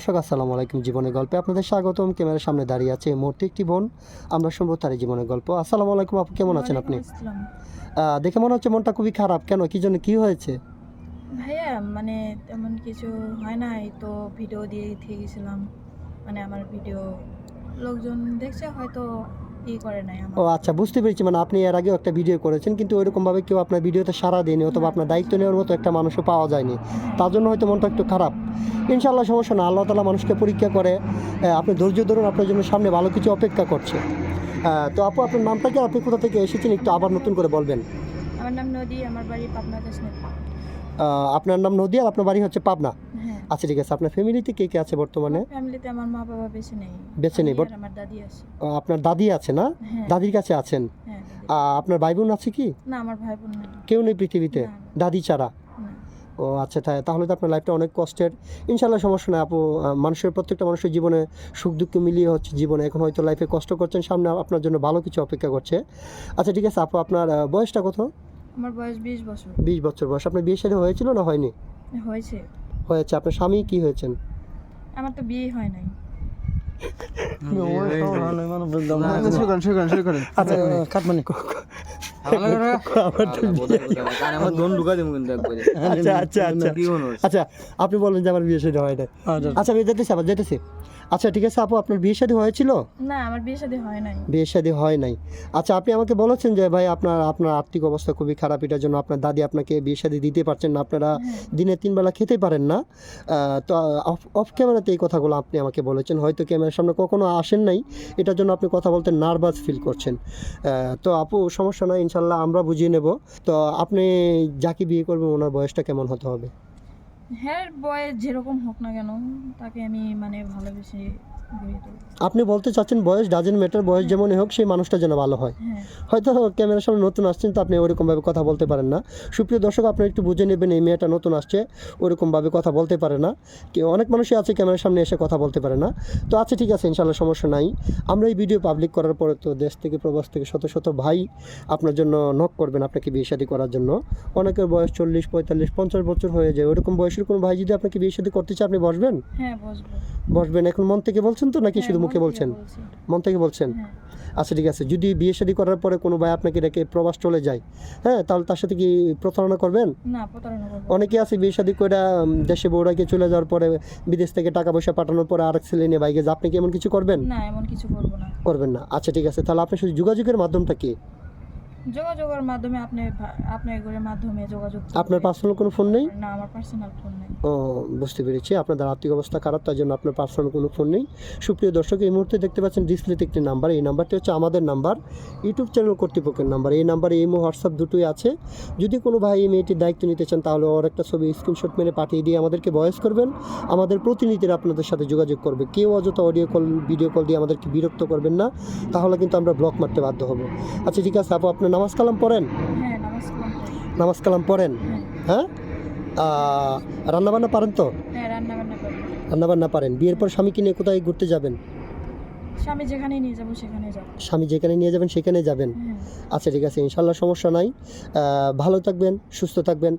দর্শক আসসালামু আলাইকুম, জীবনের গল্পে আপনাদের স্বাগতম। ক্যামেরার সামনে দাঁড়িয়ে আছে এই মুহূর্তে একটি বোন। আমরা শুনবো তারই জীবনের গল্প। আসসালামু আলাইকুম আপু, কেমন আছেন আপনি? দেখে মনে হচ্ছে মনটা খুবই খারাপ। কেন, কি জন্য, কি হয়েছে? ভাইয়া মানে তেমন কিছু হয় নাই তো, ভিডিও দিয়ে গেছিলাম। মানে আমার ভিডিও লোকজন দেখছে, হয়তো করে নাই আমার। ও আচ্ছা, বুঝতে পেরেছি। মানে আপনি এর আগেও একটা ভিডিও করেছেন, কিন্তু ওইরকমভাবে কেউ আপনার ভিডিওতে সাড়া দেয়নি, অথবা আপনার দায়িত্ব নেওয়ার মতো একটা মানুষও পাওয়া যায়নি। তার জন্য হয়তো মনটা একটু খারাপ। ইনশাআল্লাহ সমস্যা না, আল্লাহ তাআলা মানুষকে পরীক্ষা করে। আপনি ধৈর্য ধরুন, আপনার জন্য সামনে ভালো কিছু অপেক্ষা করছে। তো আপু, আপনার নামটা কি, আপনি কোথা থেকে এসেছেন একটু আবার নতুন করে বলবেন? আমার নাম নদী, আমার বাড়ি পাবনা কাশনাথ। আপনার নাম নদী আর আপনার বাড়ি হচ্ছে পাবনা। হ্যাঁ। আচ্ছা ঠিক আছে। আপনার ফ্যামিলিতে কে কে আছে বর্তমানে? ফ্যামিলিতে আমার মা বাবা বেঁচে নেই। বেঁচে নেই? আমার দাদি আছে। আপনার দাদি আছে না? হ্যাঁ। দাদির কাছে আছেন? হ্যাঁ। আপনার ভাই বোন আছে কি? না, আমার ভাই বোন নেই। কেউ নেই পৃথিবীতে দাদি ছাড়া? ও আচ্ছা, তাহলে তো আপনার লাইফটা অনেক কষ্টের। ইনশাল্লাহ সমস্যা নেই আপু। মানুষের, প্রত্যেকটা মানুষের জীবনে সুখ দুঃখ মিলিয়ে হচ্ছে জীবনে। এখন হয়তো লাইফে কষ্ট করছেন, সামনে আপনার জন্য ভালো কিছু অপেক্ষা করছে। আচ্ছা ঠিক আছে আপু, আপনার বয়সটা কত? আমার বয়স 20 বছর। 20 বছর বয়স। আপনার বিয়ে শাদী হয়েছিল না হয়নি? হয়েছে। হয়েছে। আপনার স্বামী কি হয়েছেন? আমার তো বিয়ে হয় নাই। আচ্ছা, আপনি বলেন যে আমার বিয়ে শাদী হয় না। আচ্ছা আমি যেতেছি। আচ্ছা ঠিক আছে আপু, আপনার বিয়ে শাদী হয়েছিল? না, আমার বিয়ে শাদী হয় নাই। বিয়ে শাদী হয় নাই। আচ্ছা, আপনি আমাকে বলেছেন যে ভাই আপনার আর্থিক অবস্থা খুবই খারাপ, এটার জন্য আপনার দাদি আপনাকে বিয়ে শাদী দিতে পারছেন না, আপনারা দিনে 3 বেলা খেতে পারেন না। তো অফ ক্যামেরাতে এই কথাগুলো আপনি আমাকে বলেছেন, হয়তো ক্যামেরার সামনে কখনো আসেন নাই, এটার জন্য আপনি কথা বলতে নার্ভাস ফিল করছেন। তো আপু সমস্যা নয়, ইনশাল্লাহ আমরা বুঝিয়ে নেব। তো আপনি যাকে বিয়ে করবেন ওনার বয়সটা কেমন হতে হবে? হ্যাঁ, বয়স যেরকম হোক না কেন, তাকে আমি মানে ভালোবেসে গড়ে তুলব। আপনি বলতে চাচ্ছেন বয়স ডাজেন্ট ম্যাটার, বয়স যেমনই হোক সেই মানুষটা যেন ভালো হয়। হয়তো ক্যামেরার সামনে নতুন আসছেন, তো আপনি ওরকমভাবে কথা বলতে পারেন না। সুপ্রিয় দর্শক, আপনারা একটু বুঝে নেবেন, এই মেয়েটা নতুন আসছে, ওরকমভাবে কথা বলতে পারে না। অনেক মানুষই আছে ক্যামেরার সামনে এসে কথা বলতে পারে না। তো আচ্ছা ঠিক আছে, ইনশাল্লাহ সমস্যা নাই। আমরা এই ভিডিও পাবলিক করার পরে তো দেশ থেকে প্রবাস থেকে শত শত ভাই আপনার জন্য নক করবেন আপনাকে বিয়ে শাদী করার জন্য। অনেকের বয়স 40, 45, 50 বছর হয়ে যায়। ওরকম বয়সের কোনো ভাই যদি আপনাকে বিয়ে শাদী করতে চায়, আপনি বসবেন? হ্যাঁ, বসবো। বসবেন? এখন মন থেকে বলছেন তো, নাকি শুধু মুখে বলছেন? মন থেকে বলছেন? আচ্ছা ঠিক আছে। যদি বিয়ে শাদী করার পরে কোনো ভাই আপনাকে রেখে প্রবাস চলে যায়, হ্যাঁ, তাহলে তার সাথে কি প্রতারণা করবেন? না, প্রতারণা করব। অনেকে আছে বিয়ে শাদী করে দেশে বউরাকে চলে যাওয়ার পরে, বিদেশ থেকে টাকা পয়সা পাঠানোর পরে আরেক ছেলে নিয়ে বাইকে যায়। আপনি কি এমন কিছু করবেন? না, এমন কিছু করব না। করবেন না? আচ্ছা ঠিক আছে। তাহলে আপনার সাথে যোগাযোগের মাধ্যমটা কি? যোগাযোগের মাধ্যমে আপনার মাধ্যমে যোগাযোগ। আপনার পার্সোনাল কোনো ফোন নেই? না, আমার পার্সোনাল ফোন নেই। ও, বুঝতে পেরেছি। আপনাদের আর্থিক অবস্থা খারাপ, তার জন্য আপনার পার্সোনাল কোনো ফোন নেই। সুপ্রিয় দর্শক, এই মুহূর্তে দেখতে পাচ্ছেন ডিসপ্লেতে একটি নাম্বার। এই নাম্বারটি হচ্ছে আমাদের নাম্বার, ইউটিউব চ্যানেল কর্তৃপক্ষের নাম্বার। এই নাম্বারে ইমো, হোয়াটসঅ্যাপ দুটোই আছে। যদি কোনো ভাই এই মেয়েটির দায়িত্ব নিতে চান, তাহলে ওর একটা ছবি স্ক্রিনশট মেরে পাঠিয়ে দিয়ে আমাদেরকে ভয়েস করবেন। আমাদের প্রতিনিধিরা আপনাদের সাথে যোগাযোগ করবে। কেউ অযথা অডিও কল, ভিডিও কল দিয়ে আমাদেরকে বিরক্ত করবেন না, তাহলে কিন্তু আমরা ব্লক মারতে বাধ্য হব। আচ্ছা ঠিক আছে আপু, আপনি নামাজ কালাম পড়েন? হ্যাঁ, নামাজ কালাম পড়ি। নামাজ কালাম পড়েন? হ্যাঁ। রান্নাবান্না পারেন তো? হ্যাঁ, রান্নাবান্না করি। রান্নাবান্না পারেন। বিয়ের পর স্বামীকে নিয়ে কোথায় ঘুরতে যাবেন? স্বামী যেখানে নিয়ে যাব সেখানে যাব। স্বামী যেখানে নিয়ে যাবেন সেখানে যাবেন? আচ্ছা ঠিক আছে, ইনশাল্লাহ সমস্যা নাই। ভালো থাকবেন, সুস্থ থাকবেন।